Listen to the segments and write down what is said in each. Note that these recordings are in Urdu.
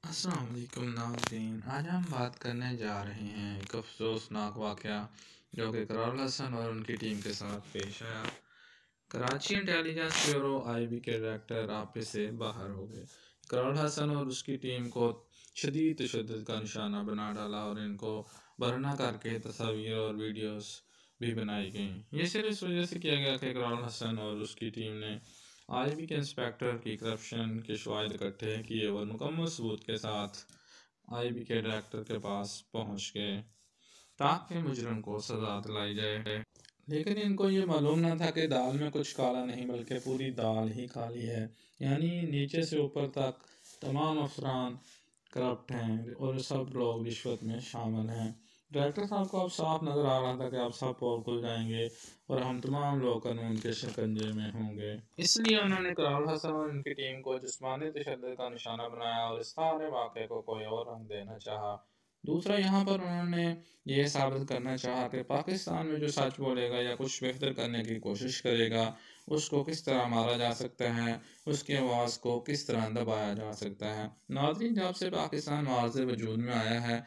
السلام علیکم ناظرین، آج ہم بات کرنے جا رہے ہیں ایک افسوسناک واقعہ جو کہ اقرار الحسن اور ان کی ٹیم کے ساتھ پیش آیا۔ Karachi intelligence bureau I B کے ڈائریکٹر آفس سے باہر ہو گئے۔ اقرار الحسن اور اس کی ٹیم کو شدید تشدد کا نشانہ بنا ڈالا اور ان کو برہنہ کر کے تصاویر اور ویڈیوز بھی بنائی گئیں۔ یہ صرف اس وجہ سے کیا گیا کہ اقرار الحسن اور اس کی ٹیم نے آئی بی کے انسپیکٹر کی کرپشن کے شواہد اکٹھے کیے اور مکمل ثبوت کے ساتھ آئی بی کے ڈائریکٹر کے پاس پہنچ گئے تاکہ مجرم کو سزا دلائی جائے۔ لیکن ان کو یہ معلوم نہ تھا کہ دال میں کچھ کالا نہیں بلکہ پوری دال ہی کالی ہے، یعنی نیچے سے اوپر تک تمام افراد کرپٹ ہیں اور سب لوگ رشوت میں شامل ہیں۔ ڈائریکٹر صاحب کو اب صاف نظر آ رہا تھا کہ اب سب پول کھل جائیں گے اور ہم تمام لوگ قانون کے شکنجے میں ہوں گے۔ اس لیے انہوں نے اقرار الحسن اور ان کی ٹیم کو جسمانی تشدد کا نشانہ بنایا اور اس سارے واقعے کو کوئی اور رنگ دینا چاہا۔ دوسرا، یہاں پر انہوں نے یہ ثابت کرنا چاہا کہ پاکستان میں جو سچ بولے گا یا کچھ بہتر کرنے کی کوشش کرے گا اس کو کس طرح مارا جا سکتا ہے، اس کی آواز کو کس طرح دبایا جا سکتا ہے۔ ناظرین، جب سے پاکستان معاذ وجود میں آیا ہے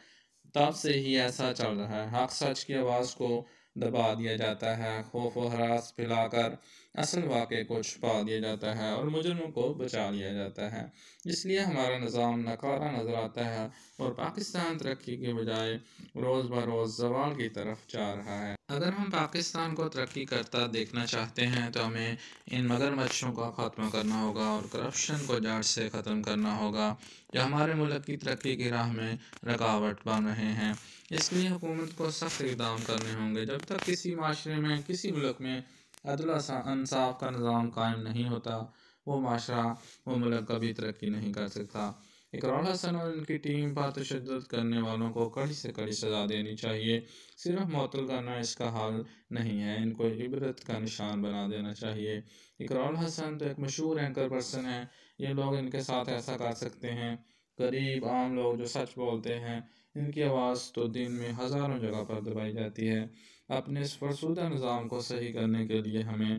تب سے ہی ایسا چل رہا ہے۔ حق سچ کی آواز کو دبا دیا جاتا ہے، خوف و ہراس پھیلا کر اصل واقعے کو چھپا دیا جاتا ہے اور مجرموں کو بچا لیا جاتا ہے۔ اس لیے ہمارا نظام ناکارہ نظر آتا ہے اور پاکستان ترقی کے بجائے روز بروز زوال کی طرف جا رہا ہے۔ اگر ہم پاکستان کو ترقی کرتا دیکھنا چاہتے ہیں تو ہمیں ان مگرمچھوں کا خاتمہ کرنا ہوگا اور کرپشن کو جڑ سے ختم کرنا ہوگا جو ہمارے ملک کی ترقی کی راہ میں رکاوٹ بن رہے ہیں۔ اس لیے حکومت کو سخت اقدام کرنے ہوں گے۔ جب تک کسی معاشرے میں، کسی ملک میں عدل و انصاف کا نظام قائم نہیں ہوتا، وہ معاشرہ، وہ ملک کبھی ترقی نہیں کر سکتا۔ اقرار الحسن اور ان کی ٹیم پر تشدد کرنے والوں کو کڑی سے کڑی سزا دینی چاہیے۔ صرف معطل کرنا اس کا حل نہیں ہے، ان کو عبرت کا نشان بنا دینا چاہیے۔ اقرار الحسن تو ایک مشہور اینکر پرسن ہیں، یہ لوگ ان کے ساتھ ایسا کر سکتے ہیں۔ غریب عام لوگ جو سچ بولتے ہیں، ان کی آواز تو دن میں ہزاروں جگہ پر دبائی جاتی ہے۔ اپنے اس فرسودہ نظام کو صحیح کرنے کے لیے ہمیں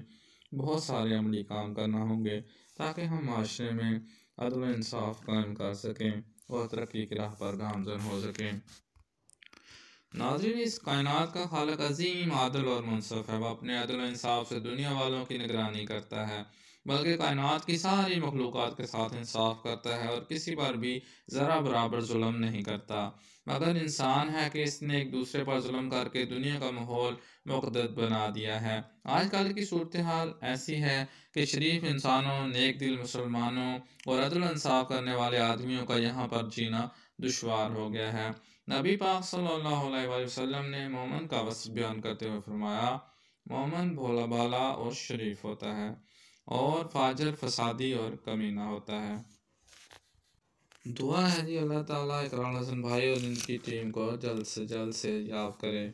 بہت سارے عملی کام کرنا ہوں گے تاکہ ہم معاشرے میں عدل و انصاف قائم کر سکیں اور ترقی کی راہ پر گامزن ہو سکیں۔ ناظرین، اس کائنات کا خالق عظیم، عادل اور منصف ہے۔ وہ اپنے عدل و انصاف سے دنیا والوں کی نگرانی کرتا ہے، بلکہ کائنات کی ساری مخلوقات کے ساتھ انصاف کرتا ہے اور کسی پر بھی ذرہ برابر ظلم نہیں کرتا۔ مگر انسان ہے کہ اس نے ایک دوسرے پر ظلم کر کے دنیا کا ماحول مقدس بنا دیا ہے۔ آج کل کی صورتحال ایسی ہے کہ شریف انسانوں، نیک دل مسلمانوں اور عدل و انصاف کرنے والے آدمیوں کا یہاں پر جینا دشوار ہو گیا ہے۔ نبی پاک صلی اللہ علیہ وآلہ وسلم نے مومن کا وصف بیان کرتے ہوئے فرمایا، مومن بھولا بھالا اور شریف ہوتا ہے اور فاجر فسادی اور کمینہ ہوتا ہے۔ دعا ہے اللہ تعالیٰ اقرار الحسن بھائی اور ان کی ٹیم کو جلد سے جلد سے یاب کرے۔